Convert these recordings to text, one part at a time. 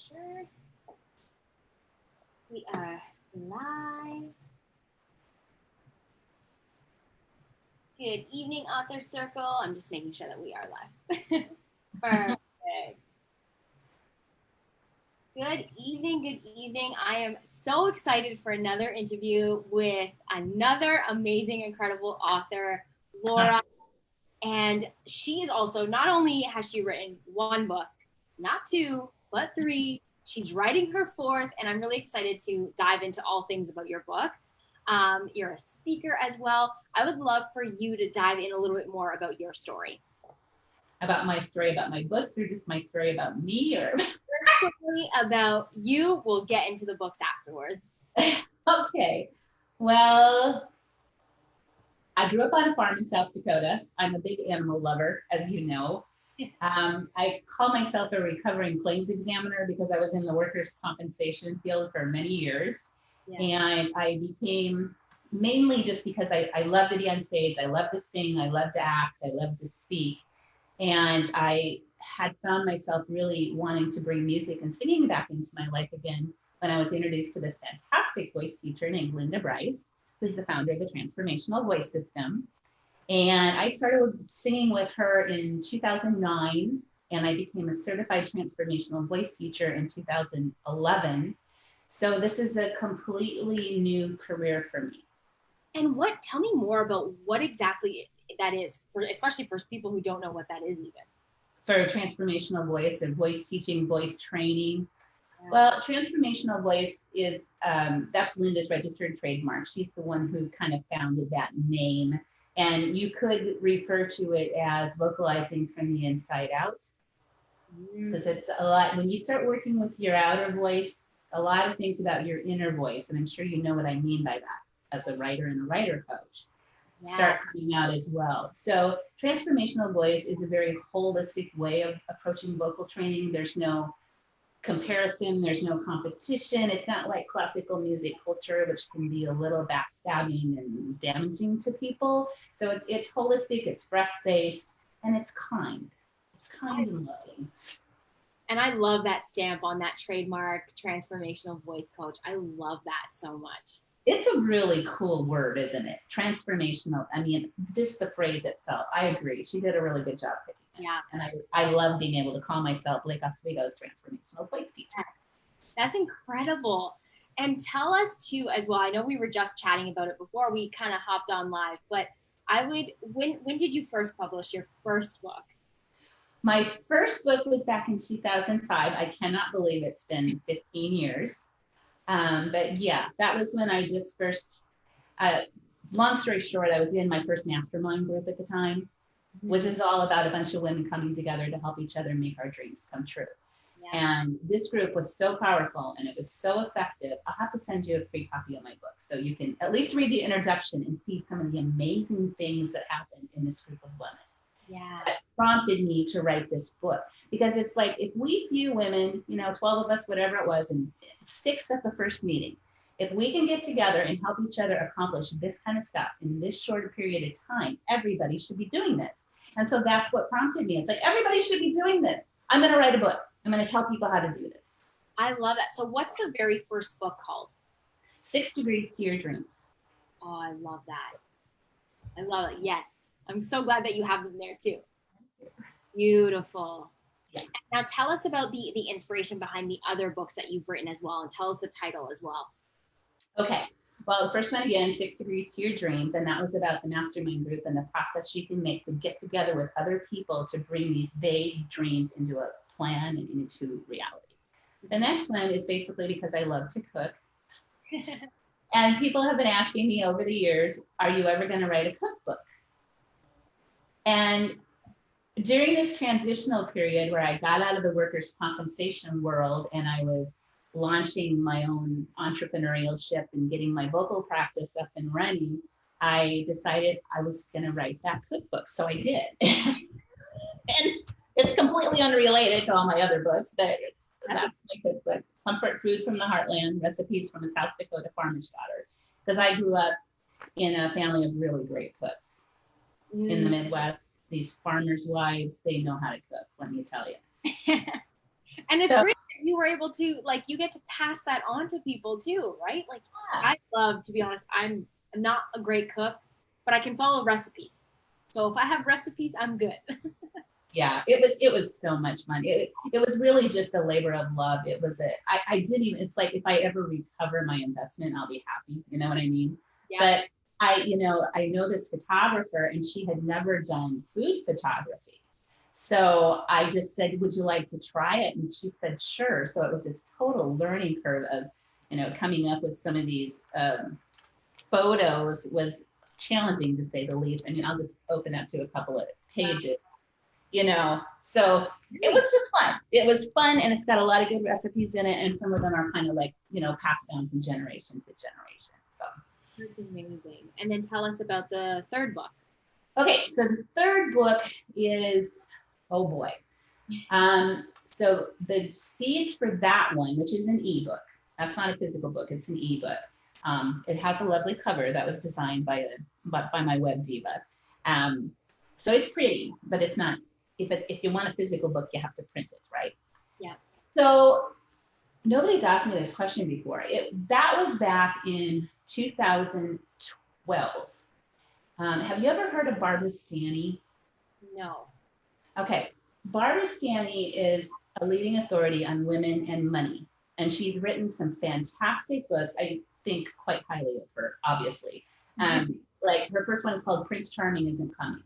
sure we are live. Good evening, Author Circle. I'm just making sure that we are live. Perfect. Good evening, good evening. I am so excited for another interview with another amazing, incredible author, Laura. And she is also, not only has she written one book, not two, but three. She's writing her fourth, and I'm really excited to dive into all things about your book. You're a speaker as well. I would love for you to dive in a little bit more about your story. About my story about my books, or just my story about me, or your story about you? We'll get into the books afterwards. Okay. Well, I grew up on a farm in South Dakota. I'm a big animal lover, as you know. I call myself a recovering claims examiner because I was in the workers' compensation field for many years. Yeah. And I became, mainly just because I love to be on stage, I love to sing, I love to act, I love to speak. And I had found myself really wanting to bring music and singing back into my life again when I was introduced to this fantastic voice teacher named Linda Bryce, who's the founder of the Transformational Voice System. And I started singing with her in 2009, and I became a certified transformational voice teacher in 2011. So this is a completely new career for me. And tell me more about what exactly that is, especially for people who don't know what that is even. For transformational voice and voice teaching, voice training. Yeah. Well, transformational voice is, that's Linda's registered trademark. She's the one who kind of founded that name. And you could refer to it as vocalizing from the inside out. Because it's a lot, when you start working with your outer voice, a lot of things about your inner voice, and I'm sure you know what I mean by that as a writer and a writer coach, start coming out as well. So transformational voice is a very holistic way of approaching vocal training. There's no comparison, there's no competition. It's not like classical music culture, which can be a little backstabbing and damaging to people. So it's holistic, it's breath-based, and it's kind. It's kind and loving. And I love that stamp on that trademark, transformational voice coach. I love that so much. It's a really cool word, isn't it? Transformational. I mean, just the phrase itself. I agree. She did a really good job picking it. Yeah. And I love being able to call myself Lake Oswego's transformational voice teacher. That's incredible. And tell us too, as well, I know we were just chatting about it before we kind of hopped on live, but when did you first publish your first book? My first book was back in 2005. I cannot believe it's been 15 years. But yeah, that was when I just first, long story short, I was in my first mastermind group at the time, which is all about a bunch of women coming together to help each other make our dreams come true. Yeah. And this group was so powerful and it was so effective. I'll have to send you a free copy of my book so you can at least read the introduction and see some of the amazing things that happened in this group of women. Yeah. That prompted me to write this book, because it's like, if we few women, 12 of us, whatever it was, and 6 at the first meeting, if we can get together and help each other accomplish this kind of stuff in this shorter period of time, everybody should be doing this. And so that's what prompted me. It's like, everybody should be doing this. I'm going to write a book. I'm going to tell people how to do this. I love that. So what's the very first book called? 6 Degrees to Your Dreams. Oh, I love that. I love it. Yes. I'm so glad that you have them there too. Beautiful. Yeah. Now tell us about the inspiration behind the other books that you've written as well, and tell us the title as well. Okay. Well, the first one again, 6 Degrees to Your Dreams, and that was about the mastermind group and the process you can make to get together with other people to bring these vague dreams into a plan and into reality. The next one is basically because I love to cook. And people have been asking me over the years, are you ever going to write a cookbook? And during this transitional period where I got out of the workers' compensation world and I was launching my own entrepreneurial ship and getting my vocal practice up and running, I decided I was going to write that cookbook. So I did. And it's completely unrelated to all my other books, but that's my cookbook. Comfort Food from the Heartland, Recipes from a South Dakota Farmer's Daughter. Because I grew up in a family of really great cooks. In the Midwest, these farmers' wives, they know how to cook, let me tell you. And it's great you were able to, like, you get to pass that on to people too, right? Like, Yeah. I love, to be honest, I'm not a great cook, but I can follow recipes. So if I have recipes, I'm good. Yeah, it was so much fun. It was really just a labor of love. I didn't even, it's like if I ever recover my investment, I'll be happy. You know what I mean? Yeah. But I know this photographer and she had never done food photography. So I just said, would you like to try it? And she said, sure. So it was this total learning curve of, coming up with some of these photos was challenging to say the least. I mean, I'll just open up to a couple of pages. So it was just fun. It was fun, and it's got a lot of good recipes in it, and some of them are kind of like, passed down from generation to generation. So That's amazing. And then tell us about the third book. okay, so the third book is, oh boy. So the seeds for that one, which is an ebook, that's not a physical book, it's an ebook. It has a lovely cover that was designed by my web diva. So it's pretty, but it's not. If you want a physical book, you have to print it, right? Yeah. So nobody's asked me this question before. That was back in 2012. Have you ever heard of Barbara Stanny? No. Okay. Barbara Stanny is a leading authority on women and money, and she's written some fantastic books. I think quite highly of her, obviously. Like her first one is called Prince Charming Isn't Coming.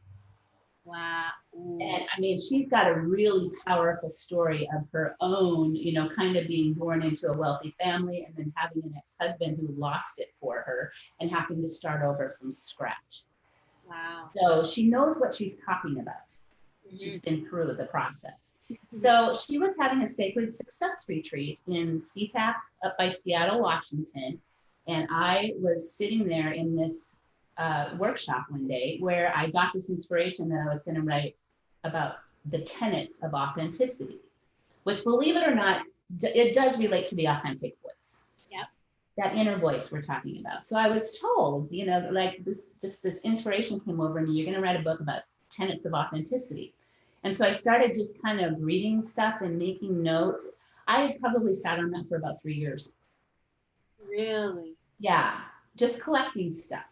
Wow. Ooh. And I mean, she's got a really powerful story of her own, kind of being born into a wealthy family and then having an ex-husband who lost it for her and having to start over from scratch. Wow. So she knows what she's talking about. She's been through the process. So she was having a sacred success retreat in SeaTac up by Seattle, Washington. And I was sitting there in this workshop one day where I got this inspiration that I was going to write about the tenets of authenticity, which, believe it or not, it does relate to the authentic voice. Yep. That inner voice we're talking about. So I was told, like this inspiration came over me. You're going to write a book about tenets of authenticity. And so I started just kind of reading stuff and making notes. I had probably sat on that for about 3 years. Really? Yeah, just collecting stuff.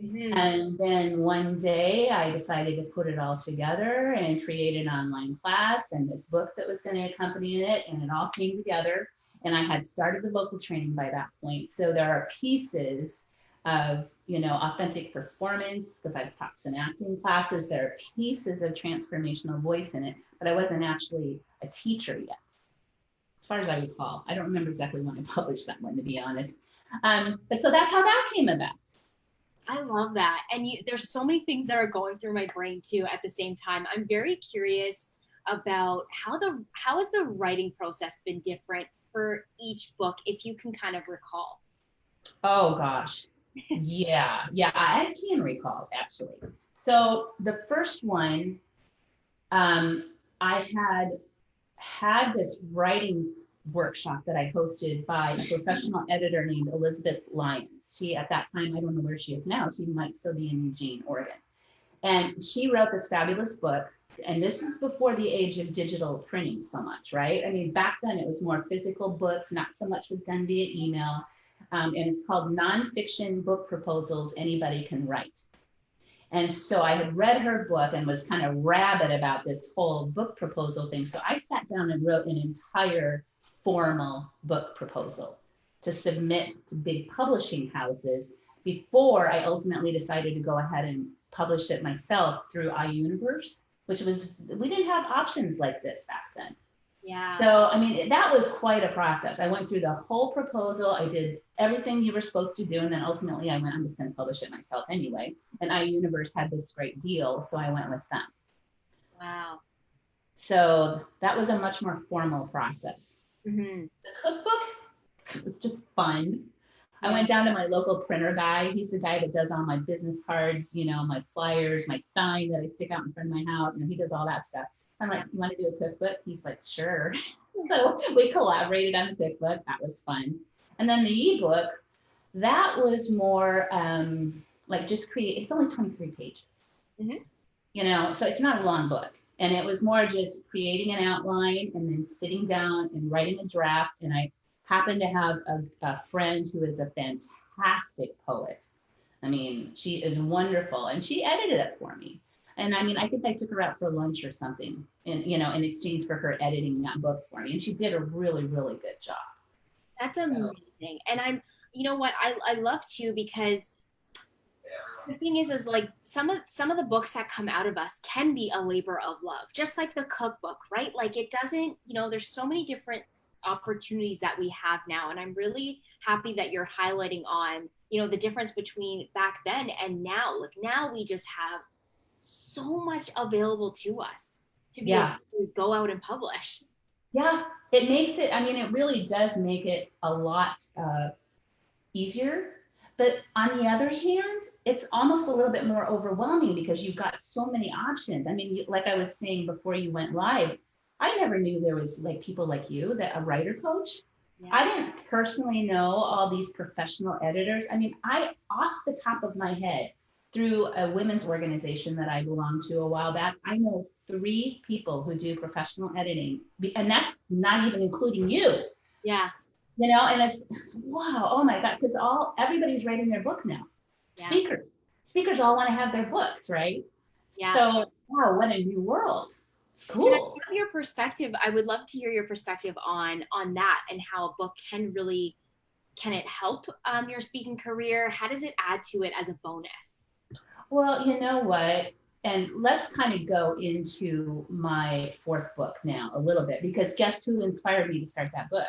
Mm-hmm. And then one day I decided to put it all together and create an online class and this book that was going to accompany it. And it all came together. And I had started the vocal training by that point. So there are pieces of, authentic performance, because I've taught some acting classes. There are pieces of transformational voice in it, but I wasn't actually a teacher yet, as far as I recall. I don't remember exactly when I published that one, to be honest. But so that's how that came about. I love that. And there's so many things that are going through my brain too at the same time. I'm very curious about how has the writing process been different for each book, if you can kind of recall. Oh gosh. Yeah, I can recall actually. So the first one, I had this writing workshop that I hosted by a professional editor named Elizabeth Lyons. She, at that time, I don't know where she is now. She might still be in Eugene, Oregon. And she wrote this fabulous book. And this is before the age of digital printing so much, right? I mean, back then it was more physical books, not so much was done via email. And it's called Nonfiction Book Proposals Anybody Can Write. And so I had read her book and was kind of rabid about this whole book proposal thing. So I sat down and wrote an entire formal book proposal to submit to big publishing houses before I ultimately decided to go ahead and publish it myself through iUniverse, we didn't have options like this back then. Yeah. So, I mean, that was quite a process. I went through the whole proposal. I did everything you were supposed to do. And then ultimately I went, I'm just going to publish it myself anyway. And iUniverse had this great deal. So I went with them. Wow. So that was a much more formal process. Mm-hmm. The cookbook was just fun. I went down to my local printer guy. He's the guy that does all my business cards, my flyers, my sign that I stick out in front of my house. He does all that stuff. I'm like, you want to do a cookbook? He's like, sure. So we collaborated on the cookbook. That was fun. And then the ebook, that was more like just it's only 23 pages. Mm-hmm. So it's not a long book. And it was more just creating an outline and then sitting down and writing a draft. And I happened to have a friend who is a fantastic poet. I mean, she is wonderful, and she edited it for me. And I mean, I think I took her out for lunch or something, in exchange for her editing that book for me. And she did a really, really good job. That's So, amazing. And you know what, I love too, because the thing is like some of the books that come out of us can be a labor of love, just like the cookbook, right? Like it doesn't, there's so many different opportunities that we have now, and I'm really happy that you're highlighting on, the difference between back then and now. Like now we just have so much available to us to be able yeah, to go out and publish. yeah, it makes it, I mean, it really does make it a lot easier. But on the other hand, it's almost a little bit more overwhelming because you've got so many options. I mean, like I was saying before you went live, I never knew there was like people like you, that a writer coach. Yeah. I didn't personally know all these professional editors. I mean, off the top of my head, through a women's organization that I belonged to a while back, I know 3 people who do professional editing, and that's not even including you. Yeah. And it's wow, oh my God, because everybody's writing their book now. Yeah. Speakers all want to have their books, right? Yeah. So wow, what a new world. It's And I cool. love your perspective. I would love to hear your perspective on that, and how a book can it help your speaking career? How does it add to it as a bonus? Well, you know what? And let's kind of go into my 4th book now a little bit, because guess who inspired me to start that book?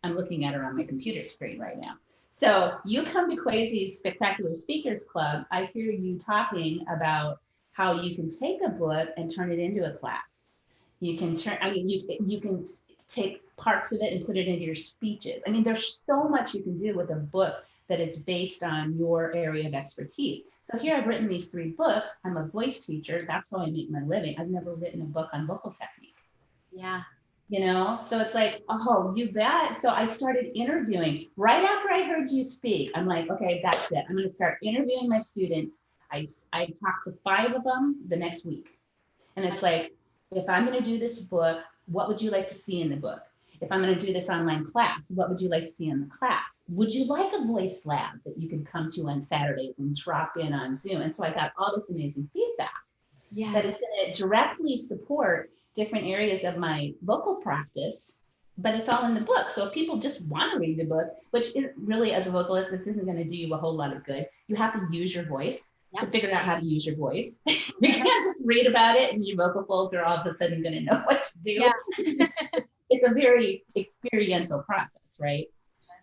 I'm looking at her on my computer screen right now. So you come to Kwesi's Spectacular Speakers Club. I hear you talking about how you can take a book and turn it into a class. You can you can take parts of it and put it into your speeches. I mean, there's so much you can do with a book that is based on your area of expertise. So here I've written these 3 books. I'm a voice teacher. That's how I make my living. I've never written a book on vocal technique. Yeah. So it's like, oh, you bet. So I started interviewing right after I heard you speak. I'm like, okay, that's it. I'm going to start interviewing my students. I talked to 5 of them the next week. And it's like, if I'm going to do this book, what would you like to see in the book? If I'm going to do this online class, what would you like to see in the class? Would you like a voice lab that you can come to on Saturdays and drop in on Zoom? And so I got all this amazing feedback that is going to directly support different areas of my vocal practice, but it's all in the book. So if people just want to read the book, which is really, as a vocalist, this isn't going to do you a whole lot of good. You have to use your voice to figure out how to use your voice. You can't just read about it and your vocal folds are all of a sudden going to know what to do. Yeah. It's a very experiential process, right?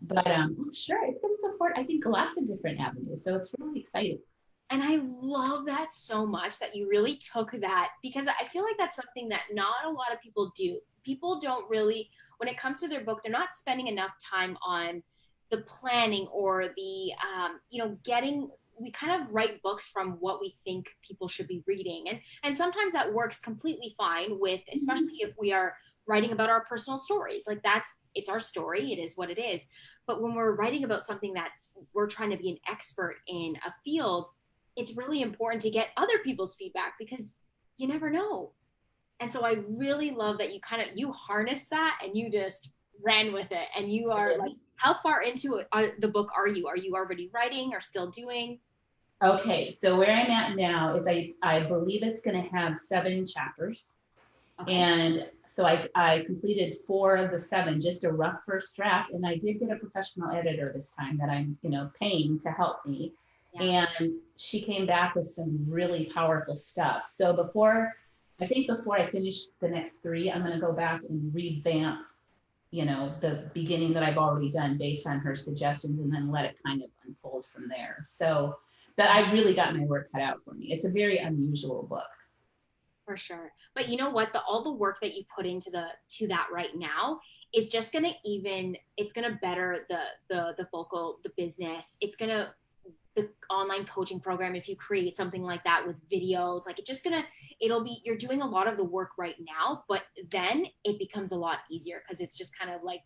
But sure, it's going to support, I think, lots of different avenues. So it's really exciting. And I love that so much, that you really took that, because I feel like that's something that not a lot of people do. People don't really, when it comes to their book, they're not spending enough time on the planning or the, we kind of write books from what we think people should be reading. And sometimes that works completely fine with, especially if we are writing about our personal stories. Like it's our story. It is what it is. But when we're writing about something we're trying to be an expert in a field, it's really important to get other people's feedback, because you never know. And so I really love that you harness that and you just ran with it. And you are like, how far into the book are you? Are you already writing or still doing? Okay, so where I'm at now is I believe it's going to have 7 chapters. Okay. And so I completed 4 of the 7, just a rough first draft. And I did get a professional editor this time that I'm, paying to help me. Yeah. And she came back with some really powerful stuff. So before I finish the next 3, I'm going to go back and revamp, the beginning that I've already done based on her suggestions, and then let it kind of unfold from there. So that I really got my work cut out for me. It's a very unusual book. For sure. But you know what? All the work that you put into that right now is just going to it's going to better the vocal, the business. It's going to, the online coaching program, if you create something like that with videos, like you're doing a lot of the work right now, but then it becomes a lot easier, because it's just kind of like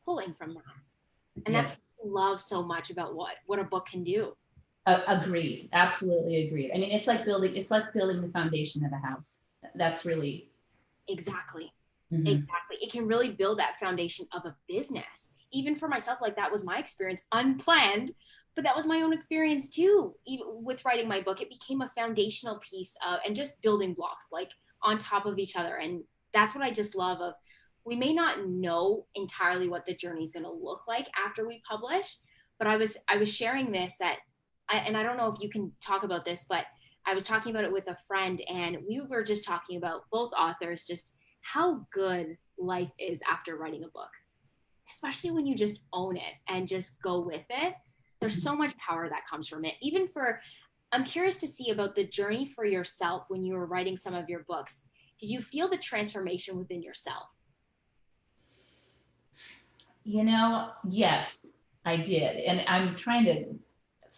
pulling from that. And yes. That's what I love so much about what a book can do. Agreed. Absolutely agreed. I mean, it's like building the foundation of a house. that's really. Exactly. Mm-hmm. Exactly. It can really build that foundation of a business. Even for myself, like that was my experience, unplanned, but that was my own experience too. Even with writing my book, it became a foundational piece of, and just building blocks like on top of each other. And that's what I just love of, we may not know entirely what the journey is going to look like after we publish, but I was sharing this that and I don't know if you can talk about this, but I was talking about it with a friend and we were just talking about both authors, just how good life is after writing a book, especially when you just own it and just go with it. There's so much power that comes from it. Even for, I'm curious to see about the journey for yourself when you were writing some of your books. Did you feel the transformation within yourself? Yes, I did. And I'm trying to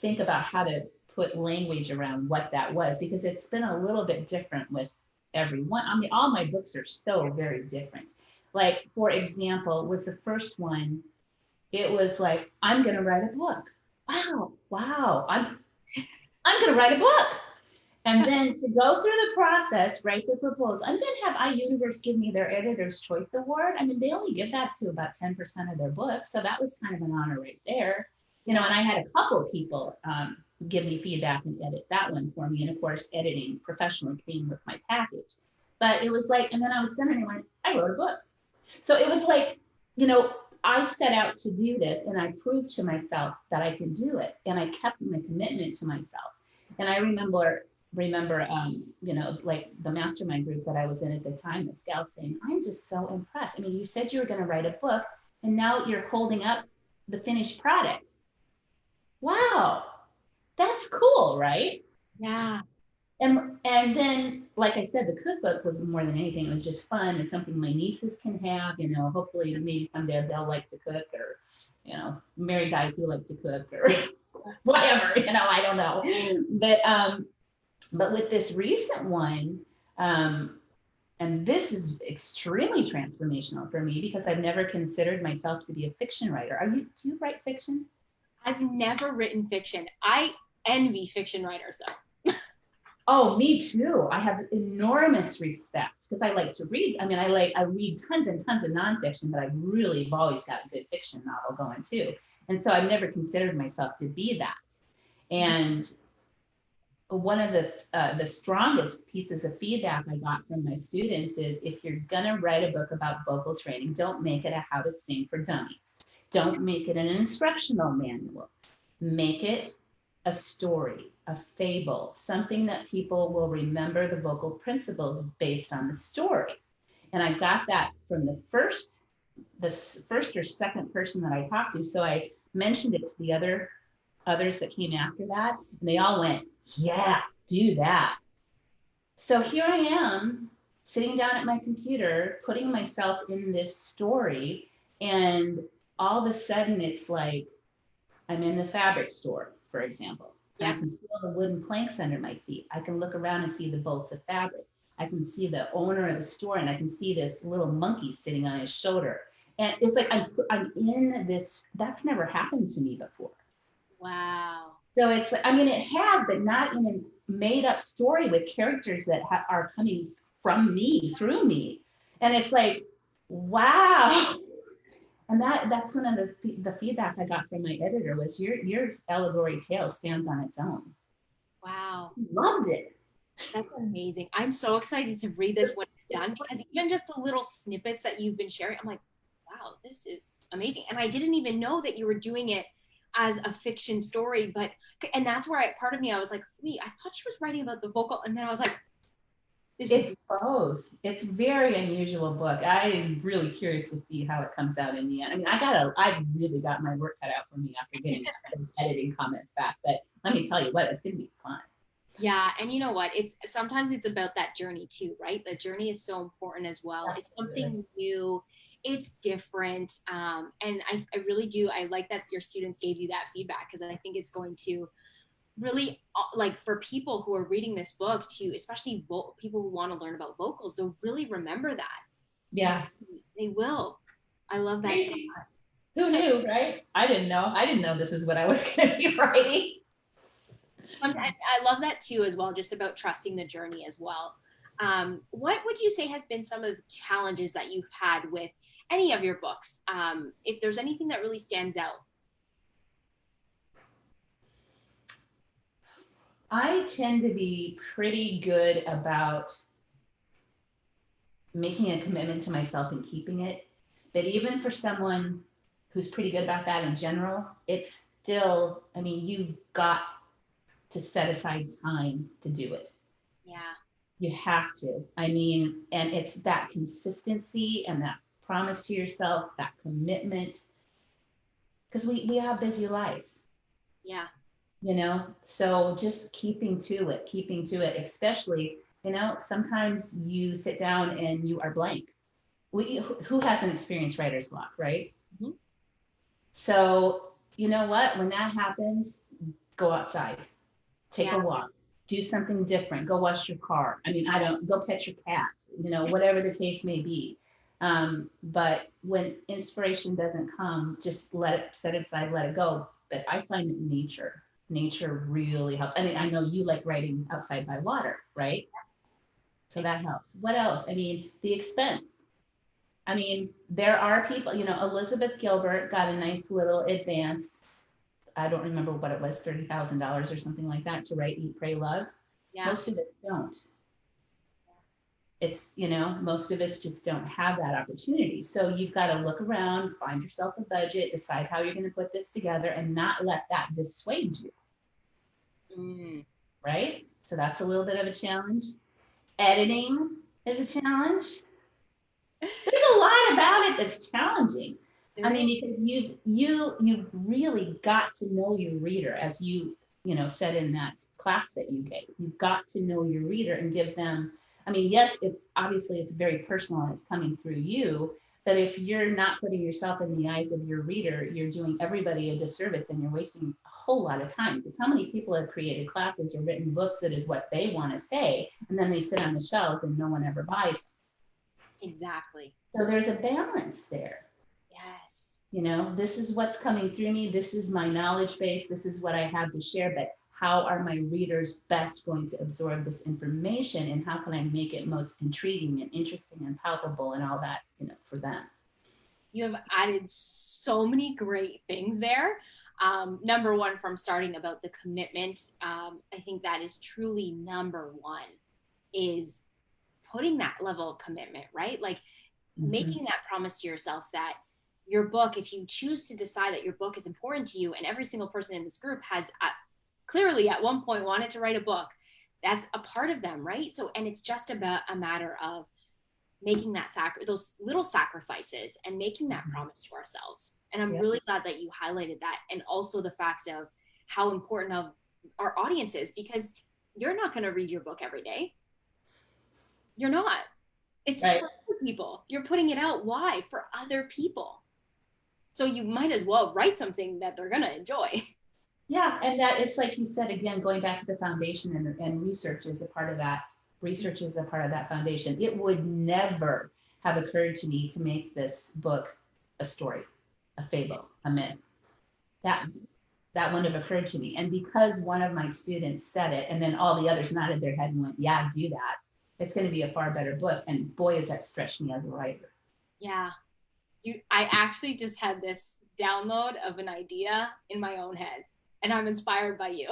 think about how to put language around what that was, because it's been a little bit different with everyone. I mean, all my books are so very different. Like, for example, with the first one, it was like, I'm going to write a book. Wow. I'm going to write a book. And then to go through the process, write the proposal, and then have iUniverse give me their Editor's Choice Award. I mean, they only give that to about 10% of their books. So that was kind of an honor right there. And I had a couple of people give me feedback and edit that one for me. And of course, editing professionally came with my package. But it was like, and then I would send it and I went, I wrote a book. So it was like, I set out to do this and I proved to myself that I can do it. And I kept my commitment to myself. And I remember, like the mastermind group that I was in at the time, this gal saying, I'm just so impressed. I mean, you said you were going to write a book and now you're holding up the finished product. Wow, that's cool, right? Yeah. And then, like I said, the cookbook was more than anything. It was just fun. It's something my nieces can have, hopefully maybe someday they'll like to cook, or, marry guys who like to cook, or whatever, I don't know. But with this recent one, and this is extremely transformational for me because I've never considered myself to be a fiction writer. Do you write fiction? I've never written fiction. I envy fiction writers though. Oh, me too. I have enormous respect because I like to read. I mean, I read tons and tons of nonfiction, but I've always got a good fiction novel going too. And so I've never considered myself to be that. And one of the strongest pieces of feedback I got from my students is, if you're gonna write a book about vocal training, don't make it a how to sing for dummies. Don't make it an instructional manual. Make it a story, a fable, something that people will remember the vocal principles based on the story. And I got that from the first or second person that I talked to. So I mentioned it to the others that came after that, and they all went, yeah, do that. So here I am sitting down at my computer, putting myself in this story, and all of a sudden it's like I'm in the fabric store, for example. Yeah. And I can feel the wooden planks under my feet. I can look around and see the bolts of fabric. I can see the owner of the store, and I can see this little monkey sitting on his shoulder. And it's like I'm in this. That's never happened to me before. Wow. So it's, I mean, it has, but not in a made up story with characters that are coming from me, through me. And it's like, wow. And that's one of the feedback I got from my editor was, your allegory tale stands on its own. Wow. Loved it. That's amazing. I'm so excited to read this when it's done, because even just the little snippets that you've been sharing, I'm like, wow, this is amazing. And I didn't even know that you were doing it as a fiction story, and that's where part of me, I was like, wait, I thought she was writing about the vocal, and then I was like, it's both. It's a very unusual book. I'm really curious to see how it comes out in the end. I mean, I've really got my work cut out for me after getting those editing comments back, but let me tell you what, it's going to be fun. Yeah, and you know what? Sometimes it's about that journey too, right? The journey is so important as well. That's it's something new. It's different. And I really do. I like that your students gave you that feedback, because I think it's going to really, like, for people who are reading this book, to especially people who want to learn about vocals, they'll really remember that. Yeah. They will. I love that so much. Who knew, right? I didn't know this is what I was going to be writing. I love that too as well, just about trusting the journey as well. What would you say has been some of the challenges that you've had with any of your books? If there's anything that really stands out. I tend to be pretty good about making a commitment to myself and keeping it. But even for someone who's pretty good about that in general, it's still, I mean, you've got to set aside time to do it. Yeah. You have to. I mean, and it's that consistency and that promise to yourself, that commitment, because we have busy lives. Yeah. You know, so just keeping to it, especially, you know, sometimes you sit down and you are blank. Who hasn't experienced writer's block, right? Mm-hmm. So, you know what, when that happens, go outside, take a walk, do something different, go wash your car. I mean, go pet your cat, you know, whatever the case may be. But when inspiration doesn't come, just set it aside, let it go. But I find that nature really helps. I mean, I know you like writing outside by water, right? So that helps. What else? I mean, the expense. I mean, there are people, you know, Elizabeth Gilbert got a nice little advance. I don't remember what it was, $30,000 or something like that to write Eat, Pray, Love. Yeah. Most of it don't. It's, you know, most of us just don't have that opportunity. So you've got to look around, find yourself a budget, decide how you're going to put this together and not let that dissuade you. Right? So that's a little bit of a challenge. Editing is a challenge. There's a lot about it that's challenging. I mean, because you've really got to know your reader, as you said in that class that you gave. You've got to know your reader and give them. I mean, yes, it's very personal and it's coming through you. But if you're not putting yourself in the eyes of your reader, you're doing everybody a disservice and you're wasting a whole lot of time. Because how many people have created classes or written books that is what they want to say, and then they sit on the shelves and no one ever buys. Exactly. So there's a balance there. Yes. You know, this is what's coming through me. This is my knowledge base. This is what I have to share. But how are my readers best going to absorb this information, and how can I make it most intriguing and interesting and palpable and all that, for them? You have added so many great things there. Number one, from starting about the commitment, I think that is truly number one, is putting that level of commitment, right? Like making that promise to yourself that your book, if you choose to decide that your book is important to you, and every single person in this group has clearly at one point wanted to write a book, that's a part of them, right? So, and it's just about a matter of making that those little sacrifices and making that promise to ourselves. And I'm really glad that you highlighted that, and also the fact of how important of our audience is, because you're not going to read your book every day. You're not. It's right. For other people. You're putting it out. Why? For other people. So you might as well write something that they're going to enjoy. Yeah, and that it's like you said, again, going back to the foundation, and research is a part of that. Research is a part of that foundation. It would never have occurred to me to make this book a story, a fable, a myth. That wouldn't have occurred to me. And because one of my students said it, and then all the others nodded their head and went, yeah, do that, it's going to be a far better book. And boy, has that stretched me as a writer. Yeah. I actually just had this download of an idea in my own head, and I'm inspired by you.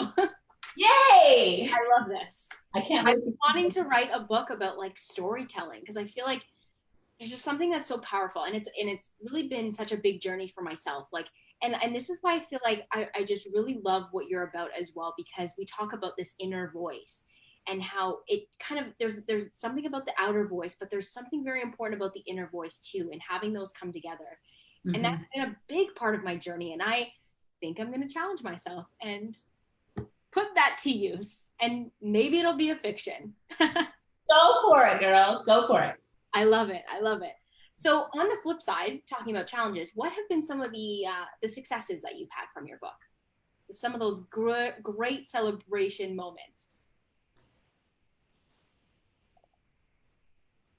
Yay! I love this. I can't wait. I'm wanting to write a book about like storytelling, because I feel like there's just something that's so powerful, and it's really been such a big journey for myself. Like, and this is why I feel like I just really love what you're about as well, because we talk about this inner voice and how it kind of, there's something about the outer voice, but there's something very important about the inner voice too, and having those come together. And that's been a big part of my journey. And I think I'm going to challenge myself and put that to use, and maybe it'll be a fiction. Go for it, girl. Go for it. I love it. I love it. So on the flip side, talking about challenges, what have been some of the successes that you've had from your book? Some of those great celebration moments.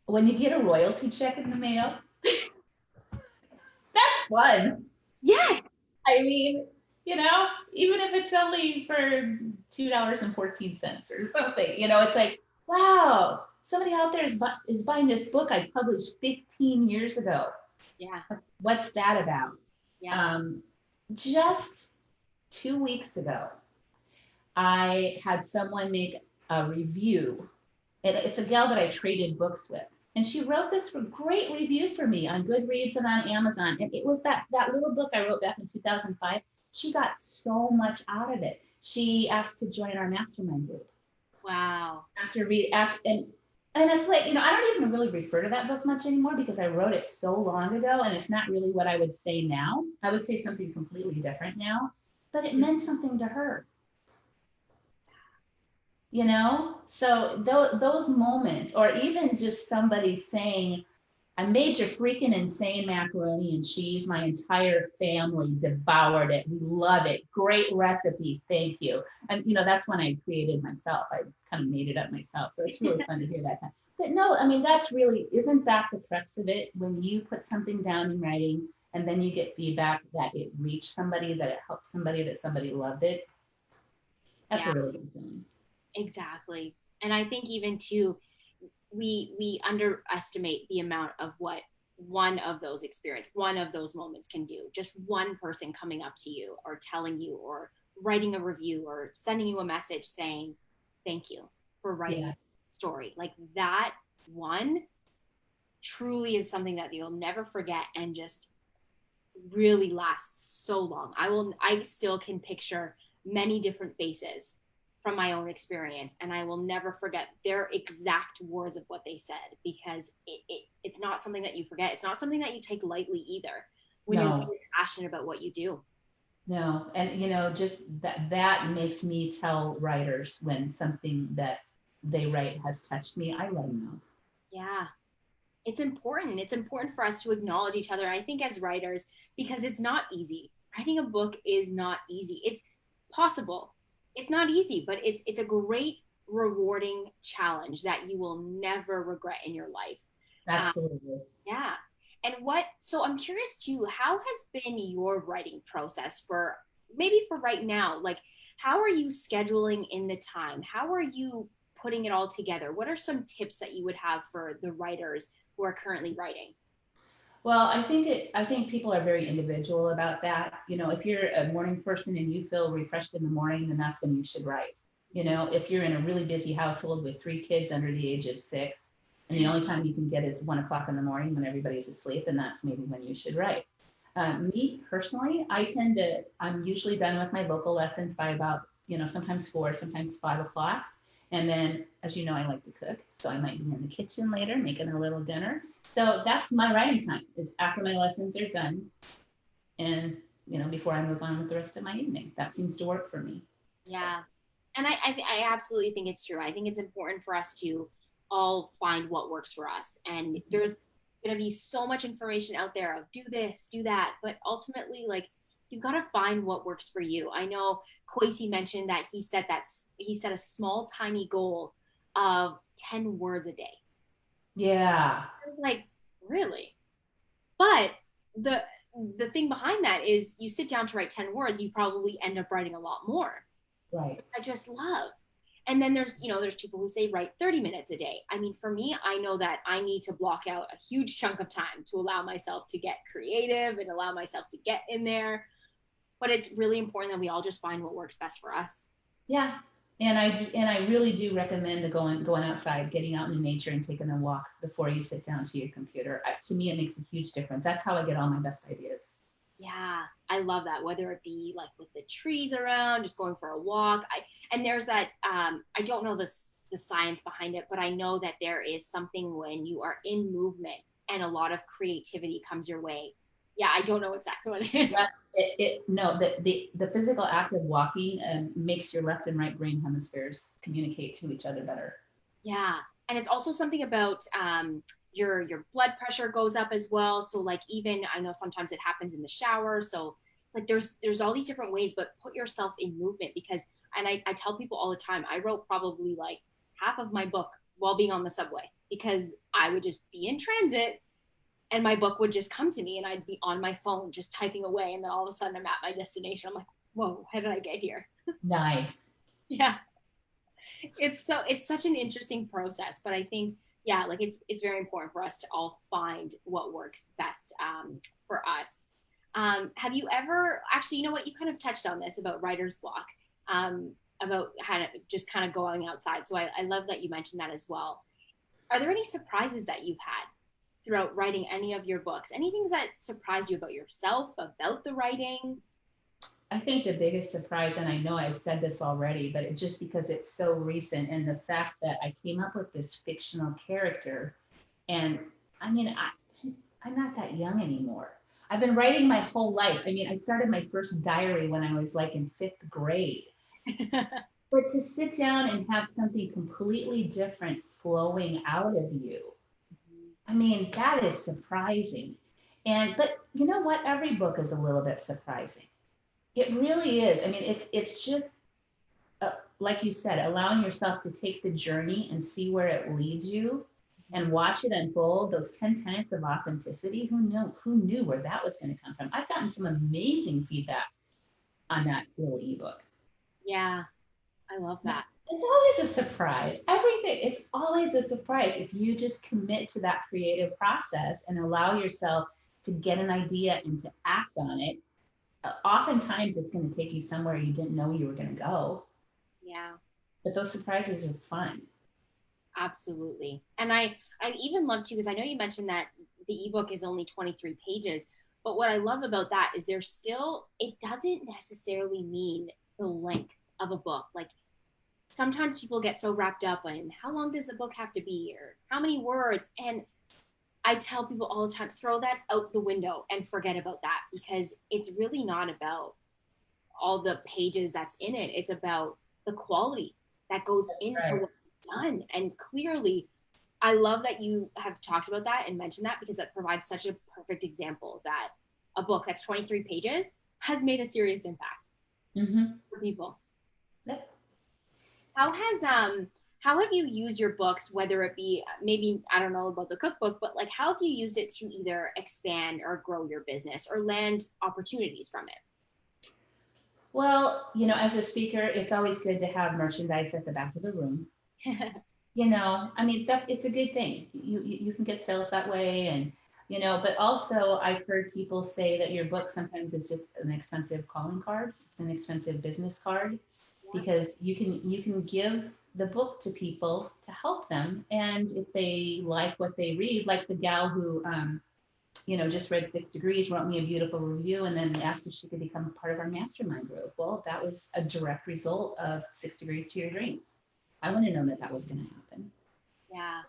When you get a royalty check in the mail, that's fun. Yes. I mean, even if it's only for $2.14 or something, it's like, wow, somebody out there is buying this book I published 15 years ago. Yeah. What's that about? Yeah. Just 2 weeks ago, I had someone make a review. It's a gal that I traded books with. And she wrote this great review for me on Goodreads and on Amazon. And it was that little book I wrote back in 2005. She got so much out of it. She asked to join our mastermind group. Wow. And it's like, I don't even really refer to that book much anymore because I wrote it so long ago and it's not really what I would say now. I would say something completely different now, but it meant something to her. So those moments, or even just somebody saying, I made your freaking insane macaroni and cheese. My entire family devoured it. We love it. Great recipe. Thank you. And that's when I created myself. I kind of made it up myself. So it's really fun to hear that. But no, I mean, isn't that the crux of it? When you put something down in writing and then you get feedback that it reached somebody, that it helped somebody, that somebody loved it. That's a really good feeling. Exactly. And I think even too, we underestimate the amount of what one of those moments can do. Just one person coming up to you or telling you or writing a review or sending you a message saying thank you for writing a story. Like that one truly is something that you'll never forget and just really lasts so long. I still can picture many different faces from my own experience, and I will never forget their exact words of what they said, because it's not something that you forget. It's not something that you take lightly either when you're really passionate about what you do. No, and just that makes me tell writers when something that they write has touched me, I let them know. Yeah. It's important. It's important for us to acknowledge each other, I think, as writers, because it's not easy. Writing a book is not easy. It's possible. It's not easy, but it's a great, rewarding challenge that you will never regret in your life. Absolutely. Yeah. And so I'm curious too, how has been your writing process for maybe for right now? Like, how are you scheduling in the time? How are you putting it all together? What are some tips that you would have for the writers who are currently writing? Well, I think people are very individual about that. If you're a morning person and you feel refreshed in the morning, then that's when you should write. If you're in a really busy household with 3 kids under the age of 6, and the only time you can get is 1 o'clock in the morning when everybody's asleep, and that's maybe when you should write. Me personally, I'm usually done with my vocal lessons by about, sometimes 4, sometimes 5 o'clock. And then, as you know, I like to cook. So I might be in the kitchen later making a little dinner. So that's my writing time, is after my lessons are done. And, before I move on with the rest of my evening. That seems to work for me. Yeah. And I absolutely think it's true. I think it's important for us to all find what works for us. And there's going to be so much information out there of do this, do that. But ultimately, like, you've got to find what works for you. I know Kwesi mentioned that he set a small, tiny goal of 10 words a day. Yeah. Like, really? But the thing behind that is you sit down to write 10 words, you probably end up writing a lot more. Right. I just love. And then there's people who say write 30 minutes a day. I mean, for me, I know that I need to block out a huge chunk of time to allow myself to get creative and allow myself to get in there. But it's really important that we all just find what works best for us. Yeah. And I really do recommend going outside, getting out in nature and taking a walk before you sit down to your computer. To me, it makes a huge difference. That's how I get all my best ideas. Yeah, I love that. Whether it be like with the trees around, just going for a walk. And there's that. I don't know the science behind it, but I know that there is something when you are in movement and a lot of creativity comes your way. Yeah, I don't know exactly what it is. No, the physical act of walking makes your left and right brain hemispheres communicate to each other better. Yeah, and it's also something about your blood pressure goes up as well. So like even I know sometimes it happens in the shower. So like there's all these different ways, but put yourself in movement because and I tell people all the time, I wrote probably like half of my book while being on the subway because I would just be in transit and my book would just come to me and I'd be on my phone just typing away and then all of a sudden I'm at my destination. I'm like, whoa, how did I get here? Nice. Yeah. It's such an interesting process, but I think yeah, like it's very important for us to all find what works best for us. Have you ever actually, you know what, you kind of touched on this about writer's block, um, about how to just kind of going outside. So I love that you mentioned that as well. Are there any surprises that you've had throughout writing any of your books? Any things that surprised you about yourself, about the writing? I think the biggest surprise, and I know I've said this already, but just because it's so recent, and the fact that I came up with this fictional character, and I mean, I'm not that young anymore. I've been writing my whole life. I mean, I started my first diary when I was like in fifth grade. But to sit down and have something completely different flowing out of you, I mean, that is surprising. But you know what? Every book is a little bit surprising. It really is. I mean, it's just like you said, allowing yourself to take the journey and see where it leads you and watch it unfold. Those 10 tenets of authenticity. Who knew where that was going to come from? I've gotten some amazing feedback on that little ebook. Yeah, I love that. It's always a surprise. Everything, it's always a surprise if you just commit to that creative process and allow yourself to get an idea and to act on it. Oftentimes it's going to take you somewhere you didn't know you were going to go. Yeah. But those surprises are fun. Absolutely. And I even love to, because I know you mentioned that the ebook is only 23 pages, but what I love about that is there's still, it doesn't necessarily mean the length of a book. Like sometimes people get so wrapped up in how long does the book have to be or how many words, and I tell people all the time, throw that out the window and forget about that, because it's really not about all the pages that's in it. It's about the quality that goes into Right. what's done. And clearly, I love that you have talked about that and mentioned that, because that provides such a perfect example that a book that's 23 pages has made a serious impact Mm-hmm. for people. Yep. How has how have you used your books, whether it be maybe I don't know about the cookbook, but like how have you used it to either expand or grow your business or land opportunities from Well, as a speaker, it's always good to have merchandise at the back of the room. it? I mean, it's a good thing. You can get sales that way, and but also I've heard people say that your book sometimes is just an expensive calling card. It's an expensive business card Yeah. because you can give the book to people to help them, and if they like what they read, like the gal who just read 6 Degrees, wrote me a beautiful review, and then asked if she could become a part of our mastermind group. Well, that was a direct result of 6 Degrees to Your Dreams. I wouldn't have known that was going to happen. Yeah.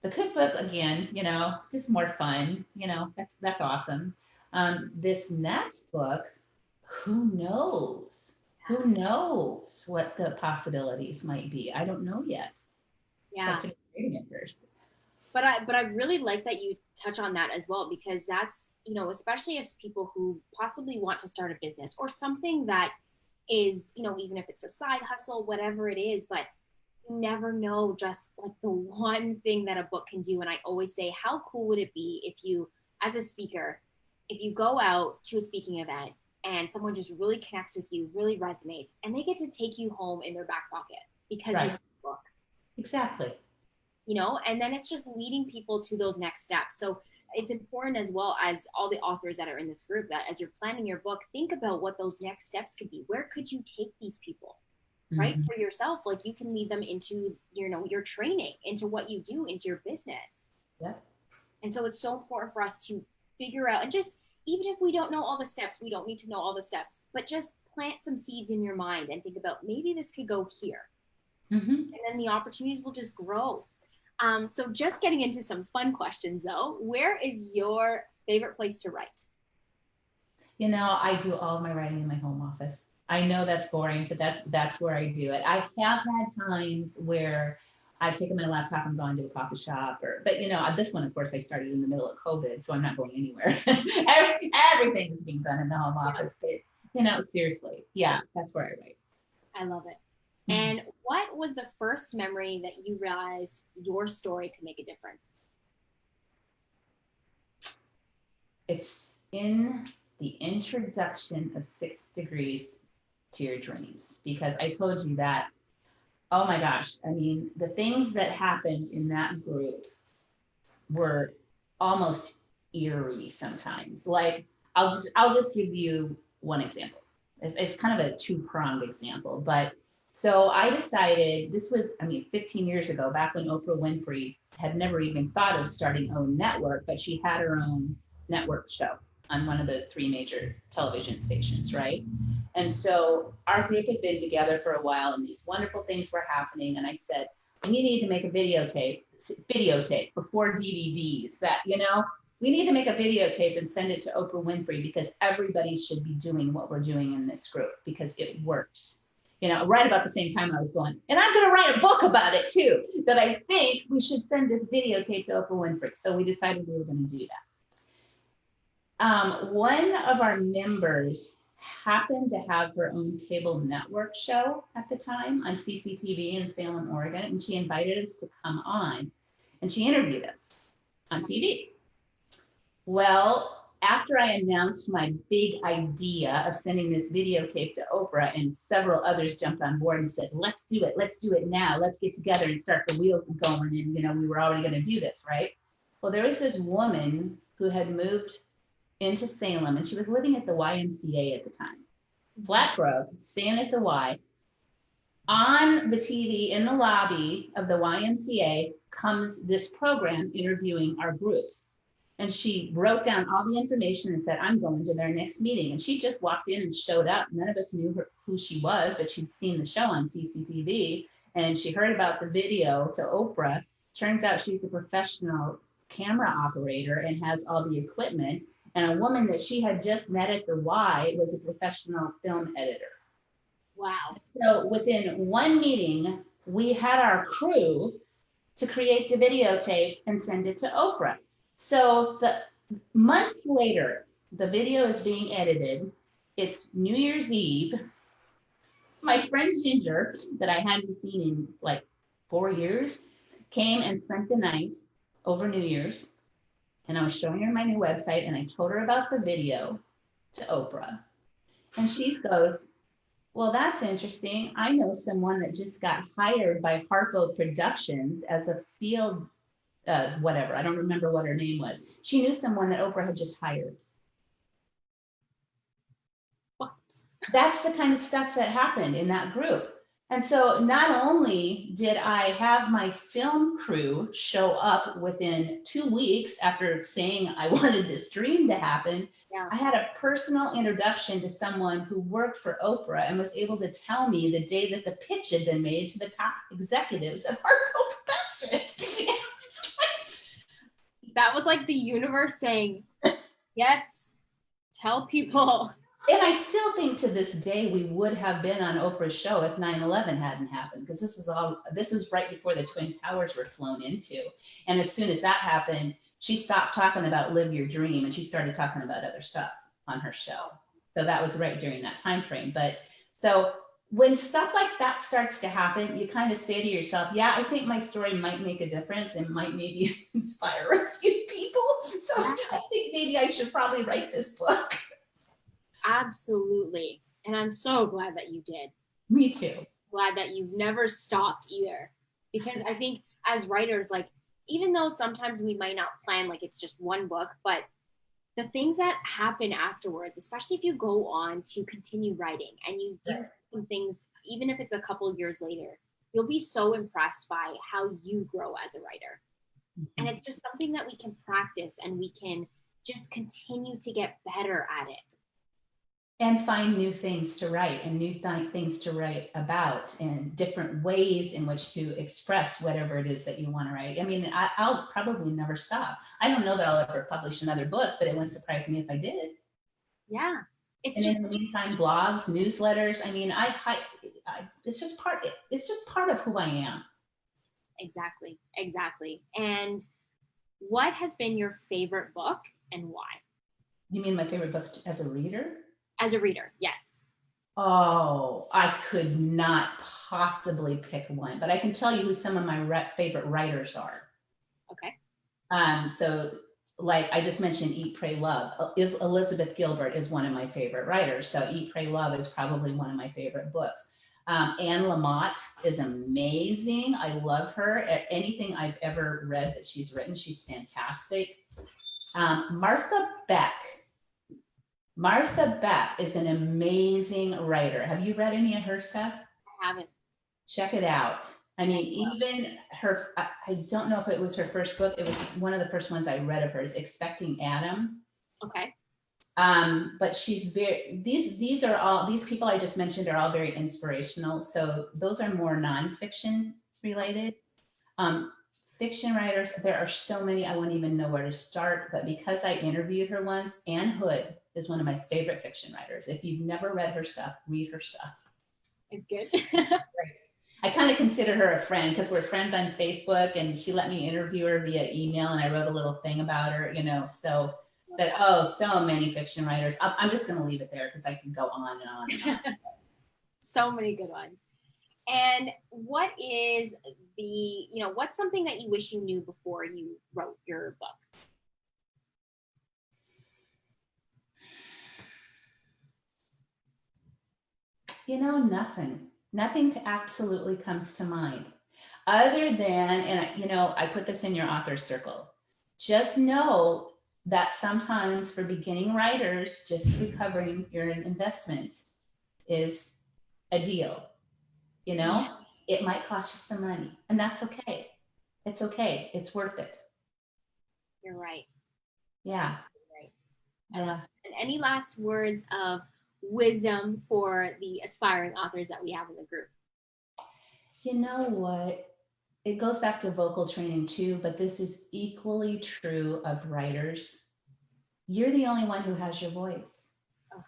The cookbook, again, just more fun. That's awesome. This next book, who knows? Who knows what the possibilities might be? I don't know yet. Yeah. Got to finish reading it first. But I really like that you touch on that as well, because that's, especially if people who possibly want to start a business or something that is, even if it's a side hustle, whatever it is, but you never know just like the one thing that a book can do. And I always say, how cool would it be if you, as a speaker, if you go out to a speaking event and someone just really connects with you, really resonates, and they get to take you home in their back pocket because you Right. have a book, Exactly. and then it's just leading people to those next steps. So it's important, as well as all the authors that are in this group, that as you're planning your book, think about what those next steps could be. Where could you take these people? Right, Mm-hmm. for yourself, like you can lead them into your training, into what you do, into your business. Yep. And so it's so important for us to figure out, and just even if we don't know all the steps, we don't need to know all the steps, but just plant some seeds in your mind and think about maybe this could go here, Mm-hmm. and then the opportunities will just grow. So just getting into some fun questions though, where is your favorite place to write? I do all of my writing in my home office. I know that's boring, but that's where I do it. I have had times where I've taken my laptop and gone to a coffee shop, but this one, of course, I started in the middle of COVID, so I'm not going anywhere. Everything is being done in the home office. But, seriously, yeah, that's where I write. I love it. Mm-hmm. And what was the first memory that you realized your story could make a difference? It's in the introduction of 6 Degrees to Your Dreams, because I told you that Oh my gosh. I mean, the things that happened in that group were almost eerie sometimes. Like I'll just give you one example. It's kind of a two-pronged example, but so I decided this was, I mean, 15 years ago, back when Oprah Winfrey had never even thought of starting her own network, but she had her own network show on one of the three major television stations, right? And so our group had been together for a while and these wonderful things were happening. And I said, we need to make a videotape before DVDs that, we need to make a videotape and send it to Oprah Winfrey because everybody should be doing what we're doing in this group because it works. Right about the same time I was going, and I'm going to write a book about it too, that I think we should send this videotape to Oprah Winfrey. So we decided we were going to do that. One of our members happened to have her own cable network show at the time on CCTV in Salem, Oregon, and she invited us to come on and she interviewed us on TV. Well, after I announced my big idea of sending this videotape to Oprah and several others jumped on board and said, let's do it now, let's get together and start the wheels going. And, we were already going to do this, right? Well, there was this woman who had moved into Salem and she was living at the YMCA at the time. Flat broke, staying at the Y. On the TV in the lobby of the YMCA comes this program interviewing our group. And she wrote down all the information and said, I'm going to their next meeting. And she just walked in and showed up. None of us knew who she was, but she'd seen the show on CCTV and she heard about the video to Oprah. Turns out she's a professional camera operator and has all the equipment. And a woman that she had just met at the Y was a professional film editor. Wow. So within one meeting, we had our crew to create the videotape and send it to Oprah. So the months later, the video is being edited. It's New Year's Eve. My friend Ginger, that I hadn't seen in like 4 years, came and spent the night over New Year's. And I was showing her my new website and I told her about the video to Oprah. And she goes, well, that's interesting. I know someone that just got hired by Harpo Productions as a field whatever. I don't remember what her name was. She knew someone that Oprah had just hired. What? That's the kind of stuff that happened in that group. And so not only did I have my film crew show up within 2 weeks after saying I wanted this dream to happen, I had a personal introduction to someone who worked for Oprah and was able to tell me the day that the pitch had been made to the top executives of Harpo Productions. That was like the universe saying, yes, tell people. And I still think to this day, we would have been on Oprah's show if 9/11 hadn't happened, because this was right before the Twin Towers were flown into. And as soon as that happened, she stopped talking about live your dream and she started talking about other stuff on her show. So that was right during that time frame. But so when stuff like that starts to happen, you kind of say to yourself, yeah, I think my story might make a difference and might maybe inspire a few people. So I think maybe I should probably write this book. Absolutely. And I'm so glad that you did. Me too. Glad that you've never stopped either. Because I think as writers, like, even though sometimes we might not plan like it's just one book, but the things that happen afterwards, especially if you go on to continue writing and you do some things, even if it's a couple years later, you'll be so impressed by how you grow as a writer. Mm-hmm. And it's just something that we can practice and we can just continue to get better at it. And find new things to write and new things to write about and different ways in which to express whatever it is that you want to write. I mean, I'll probably never stop. I don't know that I'll ever publish another book, but it wouldn't surprise me if I did. Yeah. And in the meantime, blogs, newsletters. I mean, it's just part of who I am. Exactly. And what has been your favorite book and why? You mean my favorite book as a reader? As a reader, yes. Oh, I could not possibly pick one, but I can tell you who some of my favorite writers are. Okay. So like I just mentioned, Eat, Pray, Love. Elizabeth Gilbert is one of my favorite writers. So Eat, Pray, Love is probably one of my favorite books. Anne Lamott is amazing. I love her. Anything I've ever read that she's written, she's fantastic. Martha Beck. Martha Beck is an amazing writer. Have you read any of her stuff? I haven't. Check it out. I mean, even her, I don't know if it was her first book. It was one of the first ones I read of hers, Expecting Adam. Okay. But she's these are all, these people I just mentioned are all very inspirational. So those are more nonfiction related. Fiction writers, there are so many, I wouldn't even know where to start, but because I interviewed her once, Anne Hood is one of my favorite fiction writers. If you've never read her stuff, read her stuff. It's good. Great. I kind of consider her a friend because we're friends on Facebook, and she let me interview her via email, and I wrote a little thing about her, you know, so that, oh, so many fiction writers. I'm just going to leave it there because I can go on and on and on. So many good ones. And what is what's something that you wish you knew before you wrote your book? You know, nothing absolutely comes to mind other than, and you know, I put this in your author circle. Just know that sometimes for beginning writers, just recovering your investment is a deal. You know, it might cost you some money, and that's okay. It's okay. It's worth it. You're right. Yeah. You're right. And any last words of wisdom for the aspiring authors that we have in the group? You know what? It goes back to vocal training too, but this is equally true of writers. You're the only one who has your voice. Oh.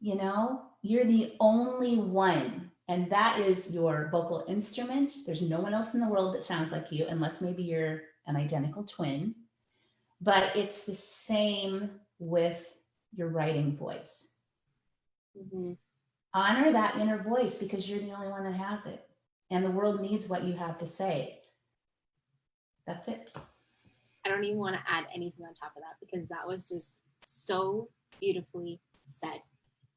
You know, you're the only one, and that is your vocal instrument. There's no one else in the world that sounds like you, unless maybe you're an identical twin. But it's the same with your writing voice. Mm-hmm. Honor that inner voice because you're the only one that has it. And the world needs what you have to say. That's it. I don't even want to add anything on top of that because that was just so beautifully said.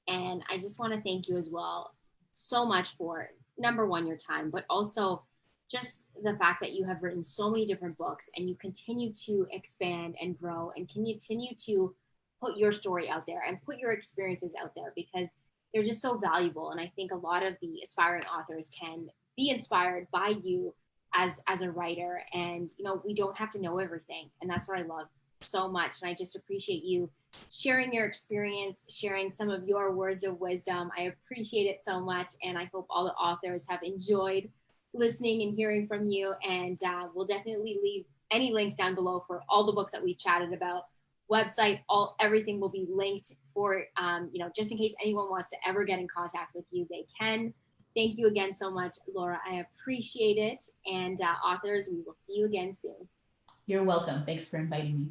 And I just want to thank you as well so much for, number one, your time, but also just the fact that you have written so many different books and you continue to expand and grow and continue to put your story out there and put your experiences out there because they're just so valuable. And I think a lot of the aspiring authors can be inspired by you as a writer. And, you know, we don't have to know everything. And that's what I love so much. And I just appreciate you sharing your experience, sharing some of your words of wisdom. I appreciate it so much. And I hope all the authors have enjoyed listening and hearing from you. And we'll definitely leave any links down below for all the books that we've chatted about. Website, everything will be linked for, just in case anyone wants to ever get in contact with you, they can. Thank you again so much, Laura. I appreciate it. And authors, we will see you again soon. You're welcome. Thanks for inviting me.